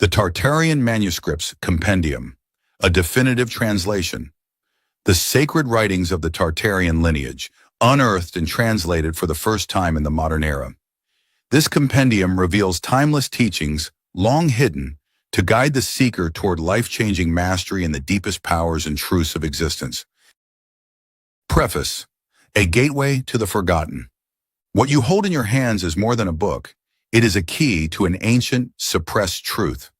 The Tartarian Manuscripts Compendium, a definitive translation. The sacred writings of the Tartarian lineage, unearthed and translated for the first time in the modern era. This compendium reveals timeless teachings, long hidden, to guide the seeker toward life-changing mastery in the deepest powers and truths of existence. Preface: a gateway to the forgotten. What you hold in your hands is more than a book. It is a key to an ancient, suppressed truth.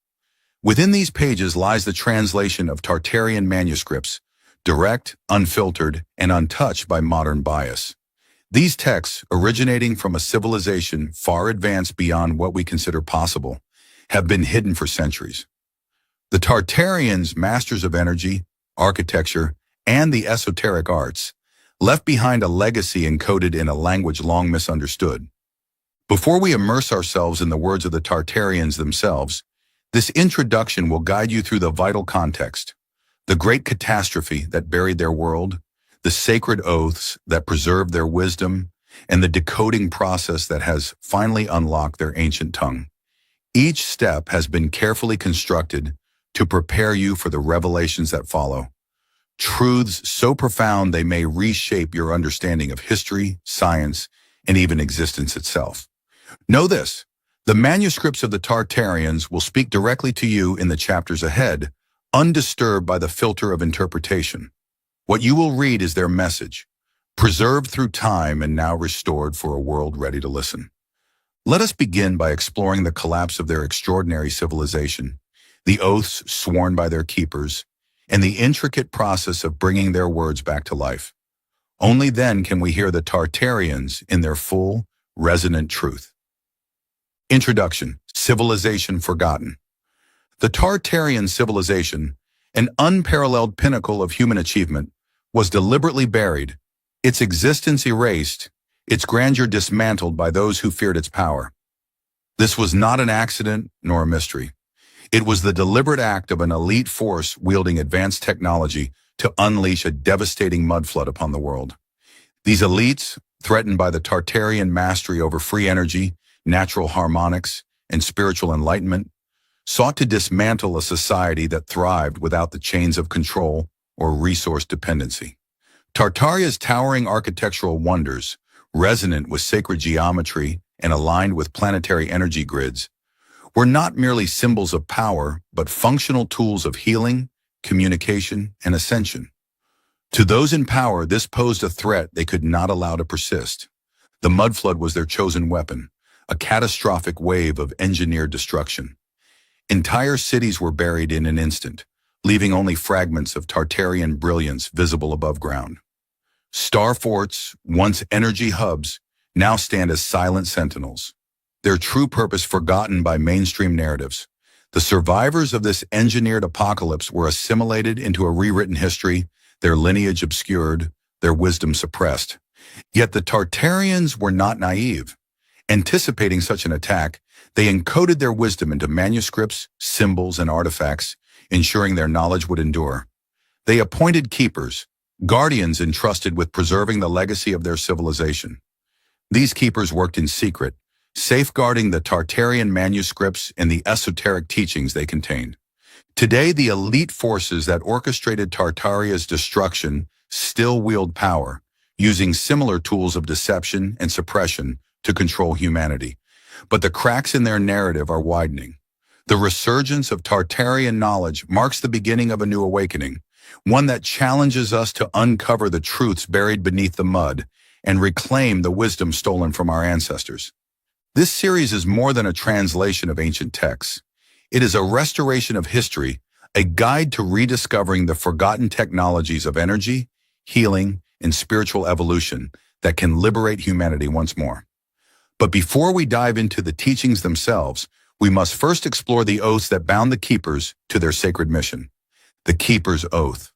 Within these pages lies the translation of Tartarian manuscripts, direct, unfiltered, and untouched by modern bias. These texts, originating from a civilization far advanced beyond what we consider possible, have been hidden for centuries. The Tartarians, masters of energy, architecture, and the esoteric arts, left behind a legacy encoded in a language long misunderstood. Before we immerse ourselves in the words of the Tartarians themselves, this introduction will guide you through the vital context, the great catastrophe that buried their world, the sacred oaths that preserved their wisdom, and the decoding process that has finally unlocked their ancient tongue. Each step has been carefully constructed to prepare you for the revelations that follow. Truths so profound they may reshape your understanding of history, science, and even existence itself. Know this: the manuscripts of the Tartarians will speak directly to you in the chapters ahead, undisturbed by the filter of interpretation. What you will read is their message, preserved through time and now restored for a world ready to listen. Let us begin by exploring the collapse of their extraordinary civilization, the oaths sworn by their keepers, and the intricate process of bringing their words back to life. Only then can we hear the Tartarians in their full, resonant truth. Introduction: Civilization Forgotten. The Tartarian civilization, an unparalleled pinnacle of human achievement, was deliberately buried, its existence erased, its grandeur dismantled by those who feared its power. This was not an accident nor a mystery. It was the deliberate act of an elite force wielding advanced technology to unleash a devastating mudflood upon the world. These elites, threatened by the Tartarian mastery over free energy, natural harmonics, and spiritual enlightenment, sought to dismantle a society that thrived without the chains of control or resource dependency. Tartaria's towering architectural wonders, resonant with sacred geometry and aligned with planetary energy grids, were not merely symbols of power, but functional tools of healing, communication, and ascension. To those in power, this posed a threat they could not allow to persist. The mudflood was their chosen weapon, a catastrophic wave of engineered destruction. Entire cities were buried in an instant, leaving only fragments of Tartarian brilliance visible above ground. Star forts, once energy hubs, now stand as silent sentinels, their true purpose forgotten by mainstream narratives. The survivors of this engineered apocalypse were assimilated into a rewritten history, their lineage obscured, their wisdom suppressed. Yet the Tartarians were not naive. Anticipating such an attack, they encoded their wisdom into manuscripts, symbols, and artifacts, ensuring their knowledge would endure. They appointed keepers, guardians entrusted with preserving the legacy of their civilization. These keepers worked in secret, safeguarding the Tartarian manuscripts and the esoteric teachings they contained. Today, the elite forces that orchestrated Tartaria's destruction still wield power, using similar tools of deception and suppression to control humanity. But the cracks in their narrative are widening. The resurgence of Tartarian knowledge marks the beginning of a new awakening, one that challenges us to uncover the truths buried beneath the mud and reclaim the wisdom stolen from our ancestors. This series is more than a translation of ancient texts. It is a restoration of history, a guide to rediscovering the forgotten technologies of energy, healing, and spiritual evolution that can liberate humanity once more. But before we dive into the teachings themselves, we must first explore the oaths that bound the keepers to their sacred mission. The Keeper's Oath.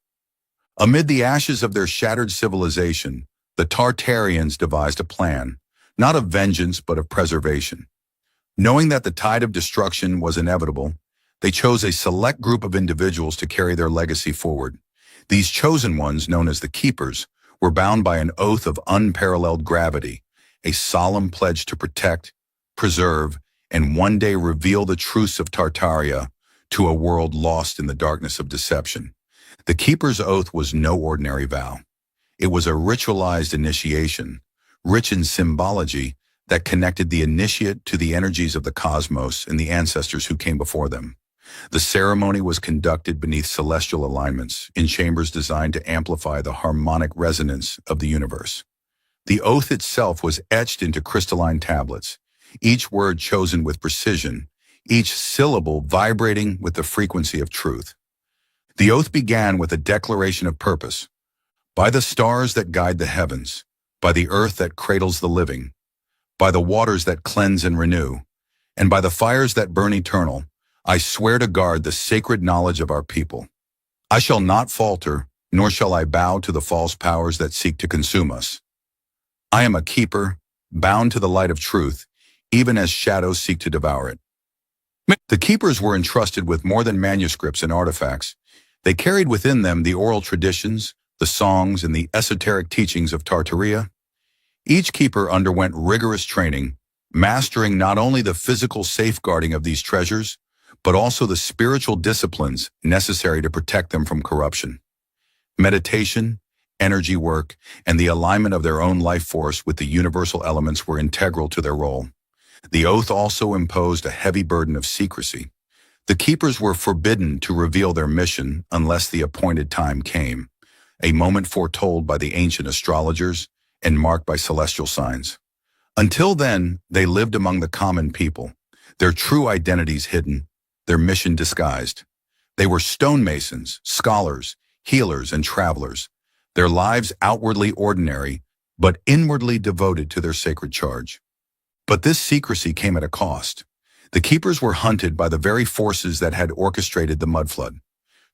Amid the ashes of their shattered civilization, the Tartarians devised a plan, not of vengeance but of preservation. Knowing that the tide of destruction was inevitable, they chose a select group of individuals to carry their legacy forward. These chosen ones, known as the Keepers, were bound by an oath of unparalleled gravity, a solemn pledge to protect, preserve, and one day reveal the truths of Tartaria to a world lost in the darkness of deception. The keeper's oath was no ordinary vow. It was a ritualized initiation, rich in symbology, that connected the initiate to the energies of the cosmos and the ancestors who came before them. The ceremony was conducted beneath celestial alignments, in chambers designed to amplify the harmonic resonance of the universe. The oath itself was etched into crystalline tablets, each word chosen with precision, each syllable vibrating with the frequency of truth. The oath began with a declaration of purpose. By the stars that guide the heavens, by the earth that cradles the living, by the waters that cleanse and renew, and by the fires that burn eternal, I swear to guard the sacred knowledge of our people. I shall not falter, nor shall I bow to the false powers that seek to consume us. I am a keeper, bound to the light of truth, even as shadows seek to devour it. The keepers were entrusted with more than manuscripts and artifacts. They carried within them the oral traditions, the songs, and the esoteric teachings of Tartaria. Each keeper underwent rigorous training, mastering not only the physical safeguarding of these treasures, but also the spiritual disciplines necessary to protect them from corruption. Meditation, energy work, and the alignment of their own life force with the universal elements were integral to their role. The oath also imposed a heavy burden of secrecy. The keepers were forbidden to reveal their mission unless the appointed time came, a moment foretold by the ancient astrologers and marked by celestial signs. Until then, they lived among the common people, their true identities hidden, their mission disguised. They were stonemasons, scholars, healers, and travelers, their lives outwardly ordinary, but inwardly devoted to their sacred charge. But this secrecy came at a cost. The keepers were hunted by the very forces that had orchestrated the mudflood.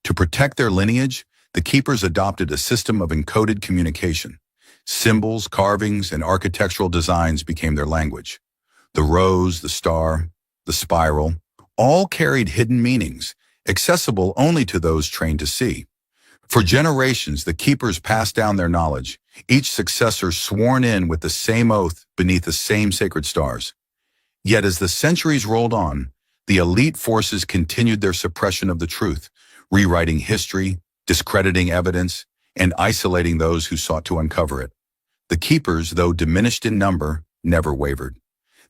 To protect their lineage, the keepers adopted a system of encoded communication. Symbols, carvings, and architectural designs became their language. The rose, the star, the spiral, all carried hidden meanings, accessible only to those trained to see. For generations, the keepers passed down their knowledge, each successor sworn in with the same oath beneath the same sacred stars. Yet as the centuries rolled on, the elite forces continued their suppression of the truth, rewriting history, discrediting evidence, and isolating those who sought to uncover it. The keepers, though diminished in number, never wavered.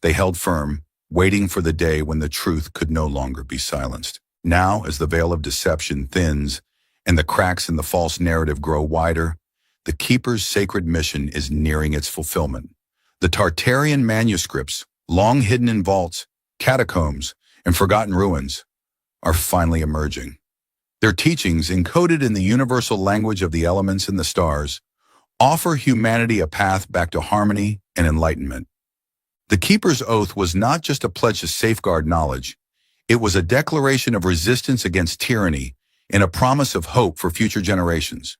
They held firm, waiting for the day when the truth could no longer be silenced. Now, as the veil of deception thins and the cracks in the false narrative grow wider, the keeper's sacred mission is nearing its fulfillment. The Tartarian manuscripts, long hidden in vaults, catacombs, and forgotten ruins, are finally emerging. Their teachings, encoded in the universal language of the elements and the stars, offer humanity a path back to harmony and enlightenment. The keeper's oath was not just a pledge to safeguard knowledge, it was a declaration of resistance against tyranny and a promise of hope for future generations.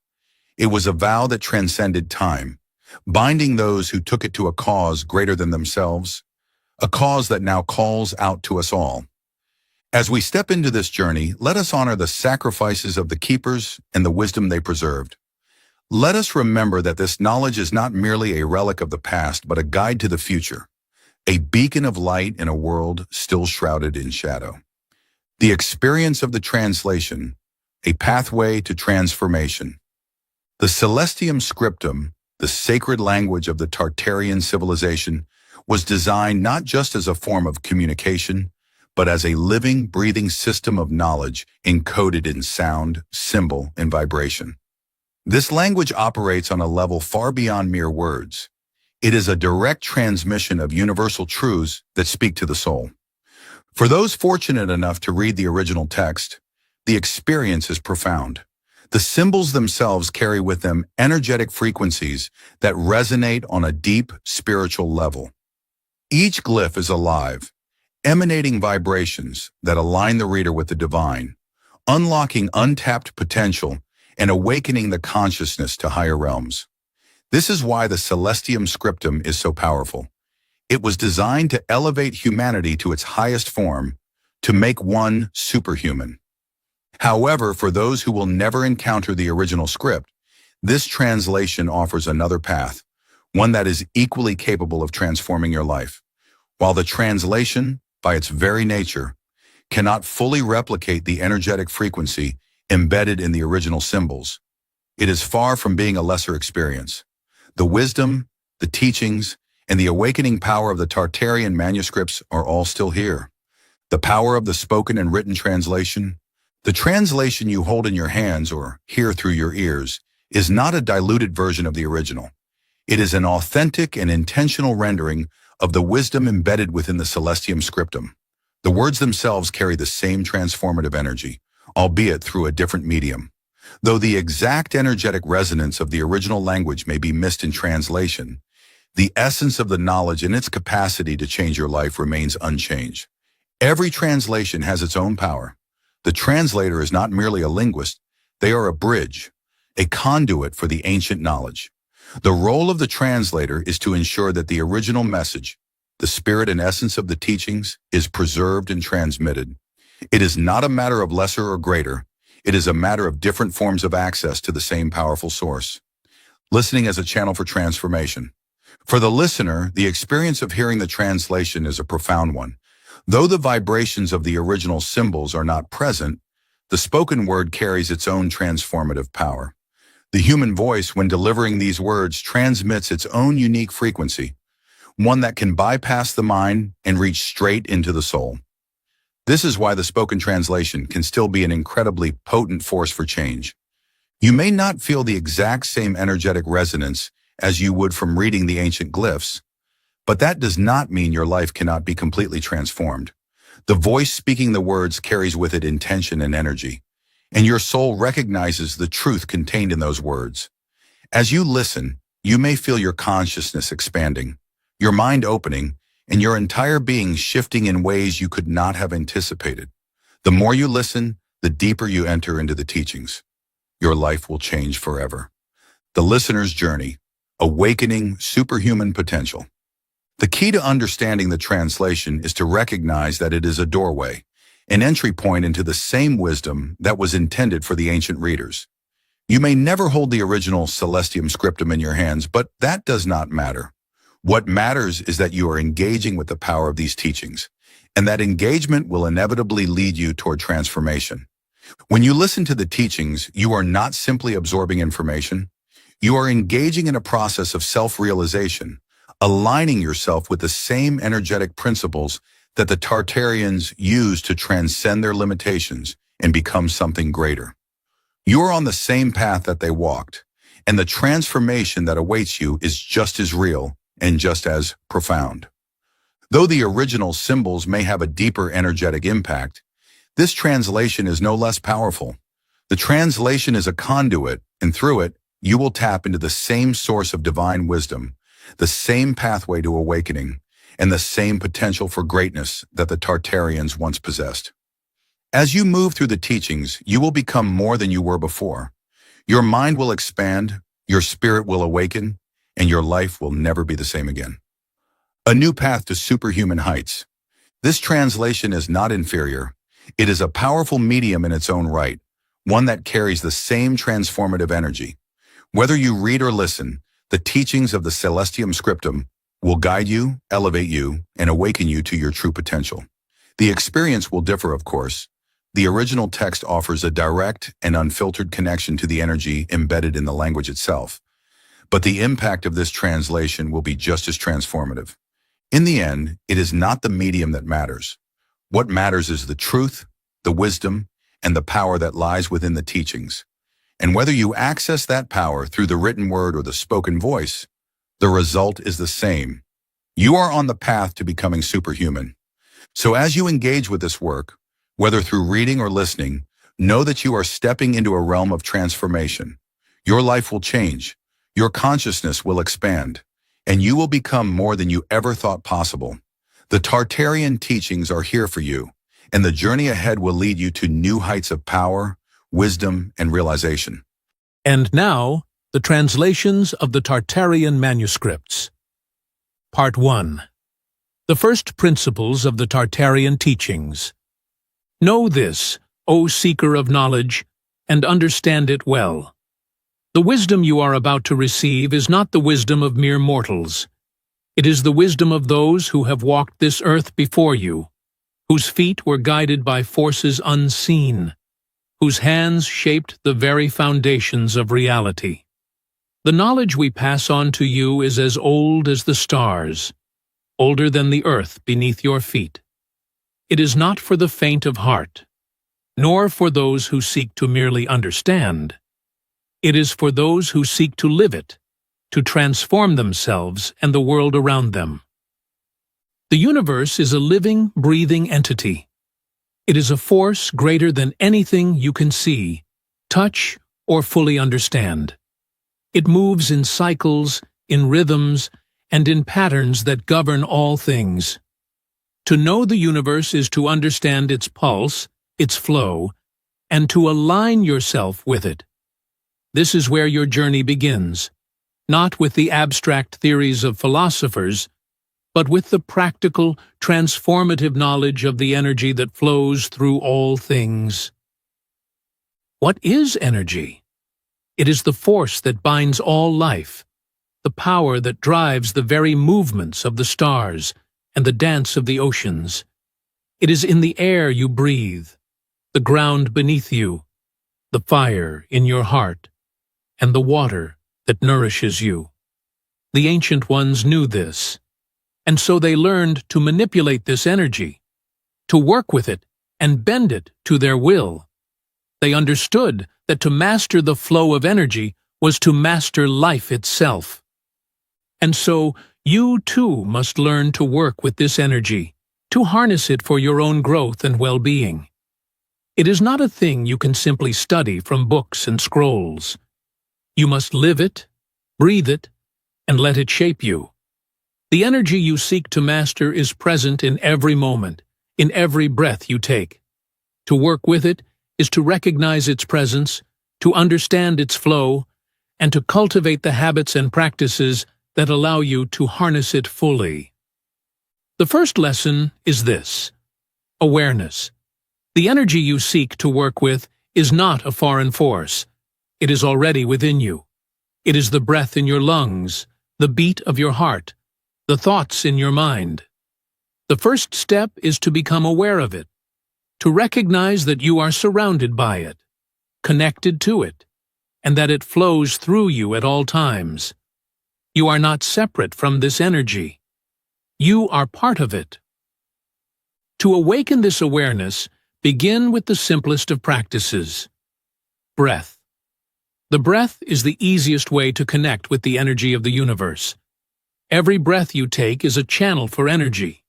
It was a vow that transcended time, binding those who took it to a cause greater than themselves, a cause that now calls out to us all. As we step into this journey, let us honor the sacrifices of the keepers and the wisdom they preserved. Let us remember that this knowledge is not merely a relic of the past, but a guide to the future, a beacon of light in a world still shrouded in shadow. The experience of the translation, a pathway to transformation. The Celestium Scriptum, the sacred language of the Tartarian civilization, was designed not just as a form of communication, but as a living, breathing system of knowledge encoded in sound, symbol, and vibration. This language operates on a level far beyond mere words. It is a direct transmission of universal truths that speak to the soul. For those fortunate enough to read the original text, the experience is profound. The symbols themselves carry with them energetic frequencies that resonate on a deep spiritual level. Each glyph is alive, emanating vibrations that align the reader with the divine, unlocking untapped potential and awakening the consciousness to higher realms. This is why the Celestium Scriptum is so powerful. It was designed to elevate humanity to its highest form, to make one superhuman. However, for those who will never encounter the original script, this translation offers another path, one that is equally capable of transforming your life. While the translation, by its very nature, cannot fully replicate the energetic frequency embedded in the original symbols. It is far from being a lesser experience. The wisdom, the teachings, and the awakening power of the Tartarian manuscripts are all still here. The power of the spoken and written translation, the translation you hold in your hands or hear through your ears, is not a diluted version of the original. It is an authentic and intentional rendering of the wisdom embedded within the Celestium Scriptum. The words themselves carry the same transformative energy, albeit through a different medium. Though the exact energetic resonance of the original language may be missed in translation, the essence of the knowledge and its capacity to change your life remains unchanged. Every translation has its own power. The translator is not merely a linguist, they are a bridge, a conduit for the ancient knowledge. The role of the translator is to ensure that the original message, the spirit and essence of the teachings, is preserved and transmitted. It is not a matter of lesser or greater. It is a matter of different forms of access to the same powerful source. Listening as a channel for transformation. For the listener, the experience of hearing the translation is a profound one. Though the vibrations of the original symbols are not present, the spoken word carries its own transformative power. The human voice, when delivering these words, transmits its own unique frequency, one that can bypass the mind and reach straight into the soul. This is why the spoken translation can still be an incredibly potent force for change. You may not feel the exact same energetic resonance as you would from reading the ancient glyphs, but that does not mean your life cannot be completely transformed. The voice speaking the words carries with it intention and energy, and your soul recognizes the truth contained in those words. As you listen, you may feel your consciousness expanding, your mind opening, and your entire being shifting in ways you could not have anticipated. The more you listen, the deeper you enter into the teachings. Your life will change forever. The listener's journey, awakening superhuman potential. The key to understanding the translation is to recognize that it is a doorway, an entry point into the same wisdom that was intended for the ancient readers. You may never hold the original Celestium Scriptum in your hands, but that does not matter. What matters is that you are engaging with the power of these teachings, and that engagement will inevitably lead you toward transformation. When you listen to the teachings, you are not simply absorbing information. You are engaging in a process of self-realization, aligning yourself with the same energetic principles that the Tartarians used to transcend their limitations and become something greater. You are on the same path that they walked, and the transformation that awaits you is just as real and just as profound. Though the original symbols may have a deeper energetic impact, this translation is no less powerful. The translation is a conduit, and through it, you will tap into the same source of divine wisdom, the same pathway to awakening, and the same potential for greatness that the Tartarians once possessed. As you move through the teachings, you will become more than you were before. Your mind will expand, your spirit will awaken, and your life will never be the same again. A new path to superhuman heights. This translation is not inferior. It is a powerful medium in its own right, one that carries the same transformative energy. Whether you read or listen, the teachings of the Celestium Scriptum will guide you, elevate you, and awaken you to your true potential. The experience will differ, of course. The original text offers a direct and unfiltered connection to the energy embedded in the language itself. But the impact of this translation will be just as transformative. In the end, it is not the medium that matters. What matters is the truth, the wisdom, and the power that lies within the teachings. And whether you access that power through the written word or the spoken voice, the result is the same. You are on the path to becoming superhuman. So as you engage with this work, whether through reading or listening, know that you are stepping into a realm of transformation. Your life will change. Your consciousness will expand, and you will become more than you ever thought possible. The Tartarian teachings are here for you, and the journey ahead will lead you to new heights of power, wisdom, and realization. And now, the translations of the Tartarian manuscripts. Part 1. The first principles of the Tartarian teachings. Know this, O seeker of knowledge, and understand it well. The wisdom you are about to receive is not the wisdom of mere mortals. It is the wisdom of those who have walked this earth before you, whose feet were guided by forces unseen, whose hands shaped the very foundations of reality. The knowledge we pass on to you is as old as the stars, older than the earth beneath your feet. It is not for the faint of heart, nor for those who seek to merely understand. It is for those who seek to live it, to transform themselves and the world around them. The universe is a living, breathing entity. It is a force greater than anything you can see, touch, or fully understand. It moves in cycles, in rhythms, and in patterns that govern all things. To know the universe is to understand its pulse, its flow, and to align yourself with it. This is where your journey begins, not with the abstract theories of philosophers, but with the practical, transformative knowledge of the energy that flows through all things. What is energy? It is the force that binds all life, the power that drives the very movements of the stars and the dance of the oceans. It is in the air you breathe, the ground beneath you, the fire in your heart, and the water that nourishes you. The ancient ones knew this, and so they learned to manipulate this energy, to work with it and bend it to their will. They understood that to master the flow of energy was to master life itself. And so you too must learn to work with this energy, to harness it for your own growth and well-being. It is not a thing you can simply study from books and scrolls. You must live it, breathe it, and let it shape you. The energy you seek to master is present in every moment, in every breath you take. To work with it is to recognize its presence, to understand its flow, and to cultivate the habits and practices that allow you to harness it fully. The first lesson is this: awareness. The energy you seek to work with is not a foreign force. It is already within you. It is the breath in your lungs, the beat of your heart, the thoughts in your mind. The first step is to become aware of it, to recognize that you are surrounded by it, connected to it, and that it flows through you at all times. You are not separate from this energy. You are part of it. To awaken this awareness, begin with the simplest of practices: breath. The breath is the easiest way to connect with the energy of the universe. Every breath you take is a channel for energy.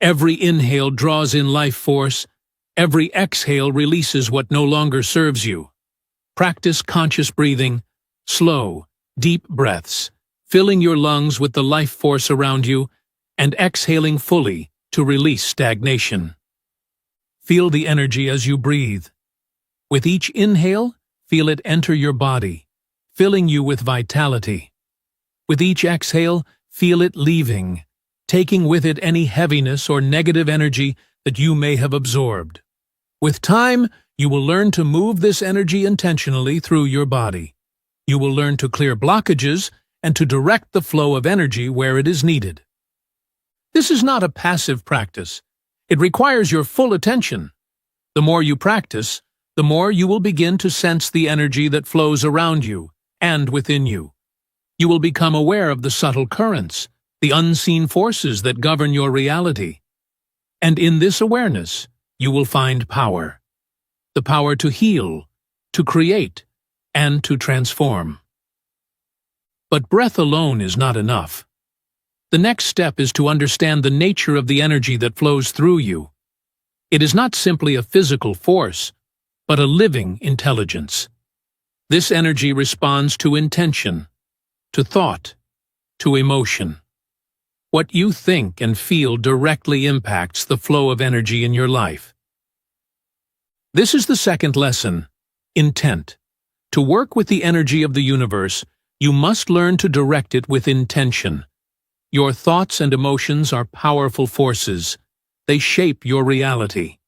Every inhale draws in life force. Every exhale releases what no longer serves you. Practice conscious breathing, slow, deep breaths, filling your lungs with the life force around you, and exhaling fully to release stagnation. Feel the energy as you breathe. With each inhale, feel it enter your body, filling you with vitality. With each exhale, feel it leaving, taking with it any heaviness or negative energy that you may have absorbed. With time, you will learn to move this energy intentionally through your body. You will learn to clear blockages and to direct the flow of energy where it is needed. This is not a passive practice. It requires your full attention. The more you practice, the more you will begin to sense the energy that flows around you and within you. You will become aware of the subtle currents, the unseen forces that govern your reality. And in this awareness, you will find power. The power to heal, to create, and to transform. But breath alone is not enough. The next step is to understand the nature of the energy that flows through you. It is not simply a physical force, but a living intelligence. This energy responds to intention, to thought, to emotion. What you think and feel directly impacts the flow of energy in your life. This is the second lesson: intent. To work with the energy of the universe, you must learn to direct it with intention. Your thoughts and emotions are powerful forces. They shape your reality.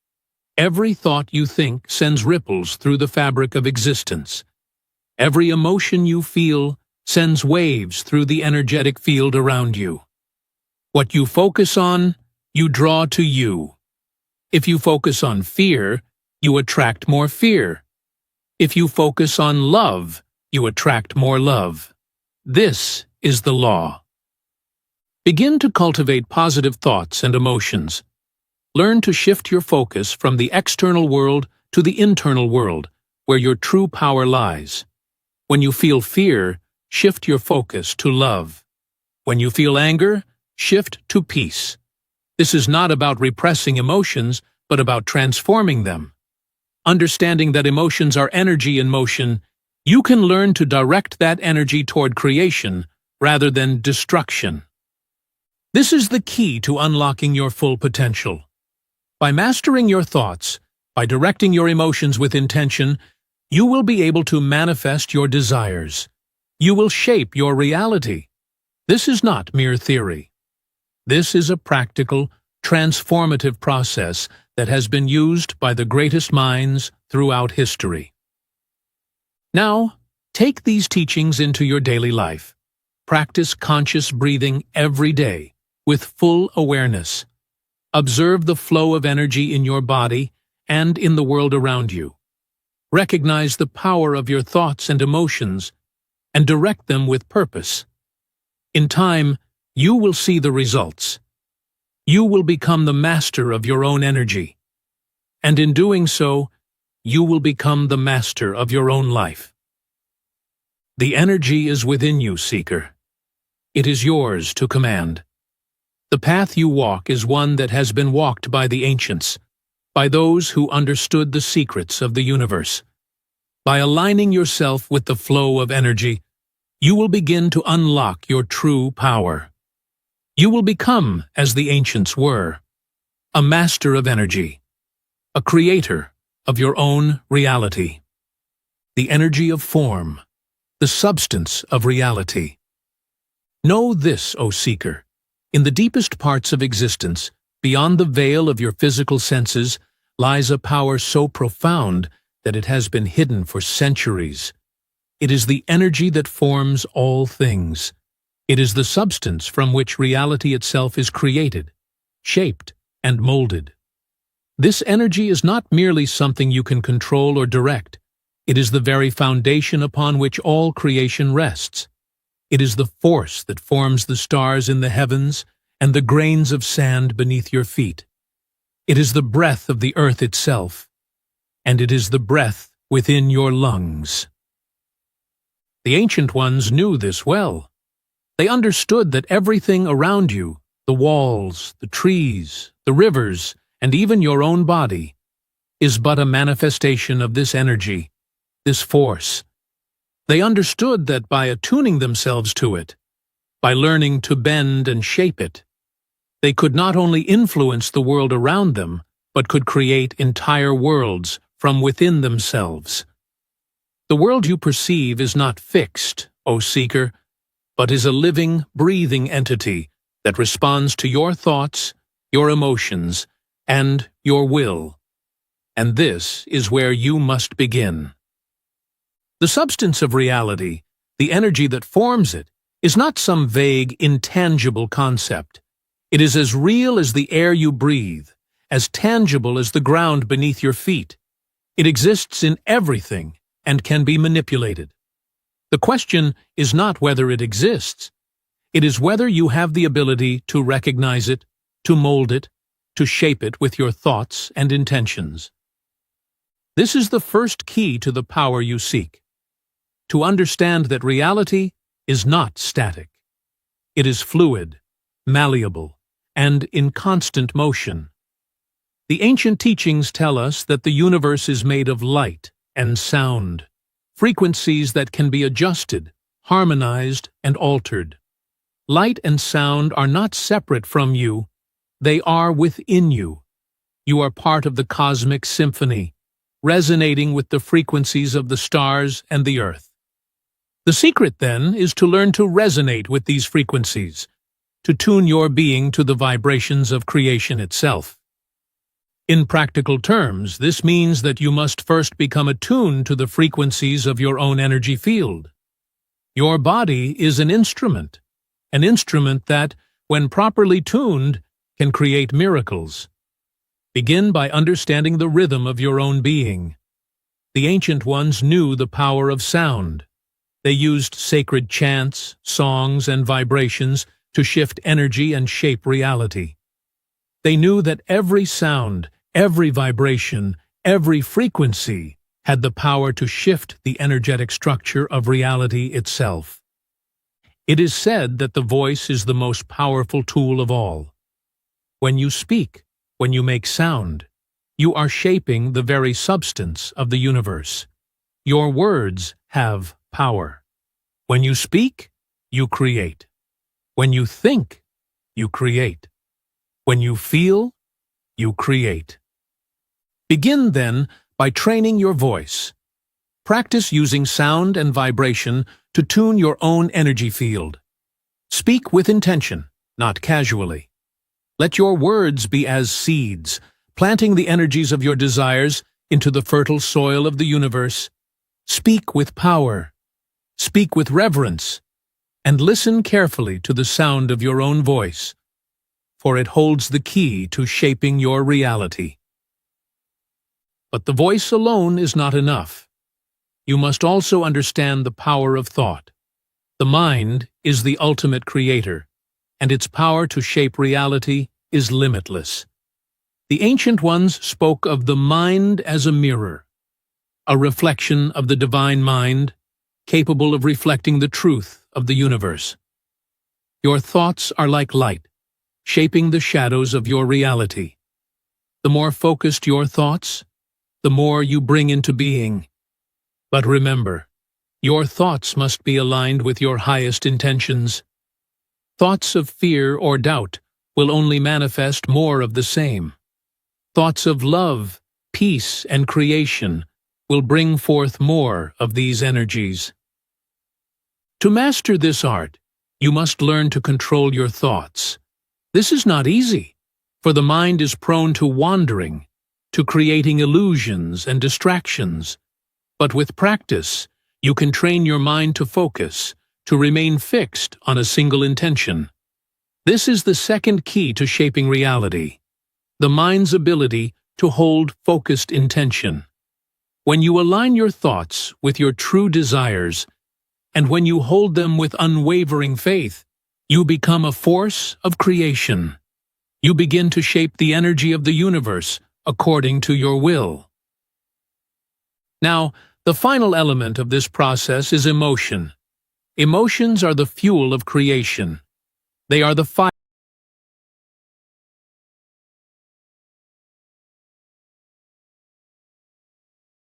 Every thought you think sends ripples through the fabric of existence. Every emotion you feel sends waves through the energetic field around you. What you focus on, you draw to you. If you focus on fear, you attract more fear. If you focus on love, you attract more love. This is the law. Begin to cultivate positive thoughts and emotions. Learn to shift your focus from the external world to the internal world, where your true power lies. When you feel fear, shift your focus to love. When you feel anger, shift to peace. This is not about repressing emotions, but about transforming them. Understanding that emotions are energy in motion, you can learn to direct that energy toward creation rather than destruction. This is the key to unlocking your full potential. By mastering your thoughts, by directing your emotions with intention, you will be able to manifest your desires. You will shape your reality. This is not mere theory. This is a practical, transformative process that has been used by the greatest minds throughout history. Now, take these teachings into your daily life. Practice conscious breathing every day with full awareness. Observe the flow of energy in your body and in the world around you. Recognize the power of your thoughts and emotions and direct them with purpose. In time, you will see the results. You will become the master of your own energy. And in doing so, you will become the master of your own life. The energy is within you, seeker. It is yours to command. The path you walk is one that has been walked by the ancients, by those who understood the secrets of the universe. By aligning yourself with the flow of energy, you will begin to unlock your true power. You will become as the ancients were, a master of energy, a creator of your own reality. The energy of form, the substance of reality. Know this, O seeker, in the deepest parts of existence, beyond the veil of your physical senses, lies a power so profound that it has been hidden for centuries. It is the energy that forms all things. It is the substance from which reality itself is created, shaped, and molded. This energy is not merely something you can control or direct. It is the very foundation upon which all creation rests. It is the force that forms the stars in the heavens and the grains of sand beneath your feet. It is the breath of the earth itself, and it is the breath within your lungs. The ancient ones knew this well. They understood that everything around you, the walls, the trees, the rivers, and even your own body, is but a manifestation of this energy, this force. They understood that by attuning themselves to it, by learning to bend and shape it, they could not only influence the world around them, but could create entire worlds from within themselves. The world you perceive is not fixed, O seeker, but is a living, breathing entity that responds to your thoughts, your emotions, and your will. And this is where you must begin. The substance of reality, the energy that forms it, is not some vague, intangible concept. It is as real as the air you breathe, as tangible as the ground beneath your feet. It exists in everything and can be manipulated. The question is not whether it exists. It is whether you have the ability to recognize it, to mold it, to shape it with your thoughts and intentions. This is the first key to the power you seek. To understand that reality is not static. It is fluid, malleable, and in constant motion. The ancient teachings tell us that the universe is made of light and sound, frequencies that can be adjusted, harmonized, and altered. Light and sound are not separate from you, they are within you. You are part of the cosmic symphony, resonating with the frequencies of the stars and the earth. The secret, then, is to learn to resonate with these frequencies, to tune your being to the vibrations of creation itself. In practical terms, this means that you must first become attuned to the frequencies of your own energy field. Your body is an instrument that, when properly tuned, can create miracles. Begin by understanding the rhythm of your own being. The ancient ones knew the power of sound. They used sacred chants, songs, and vibrations to shift energy and shape reality. They knew that every sound, every vibration, every frequency had the power to shift the energetic structure of reality itself. It is said that the voice is the most powerful tool of all. When you speak, when you make sound, you are shaping the very substance of the universe. Your words have power. When you speak, you create. When you think, you create. When you feel, you create. Begin, then, by training your voice. Practice using sound and vibration to tune your own energy field. Speak with intention, not casually. Let your words be as seeds, planting the energies of your desires into the fertile soil of the universe. Speak with power. Speak with reverence, and listen carefully to the sound of your own voice, for it holds the key to shaping your reality. But the voice alone is not enough. You must also understand the power of thought. The mind is the ultimate creator, and its power to shape reality is limitless. The ancient ones spoke of the mind as a mirror, a reflection of the divine mind, capable of reflecting the truth of the universe. Your thoughts are like light, shaping the shadows of your reality. The more focused your thoughts, the more you bring into being. But remember, your thoughts must be aligned with your highest intentions. Thoughts of fear or doubt will only manifest more of the same. Thoughts of love, peace, and creation will bring forth more of these energies. To master this art, you must learn to control your thoughts. This is not easy, for the mind is prone to wandering, to creating illusions and distractions. But with practice, you can train your mind to focus, to remain fixed on a single intention. This is the second key to shaping reality, the mind's ability to hold focused intention. When you align your thoughts with your true desires, and when you hold them with unwavering faith, you become a force of creation. You begin to shape the energy of the universe according to your will. Now, the final element of this process is emotion. Emotions are the fuel of creation. They are the fire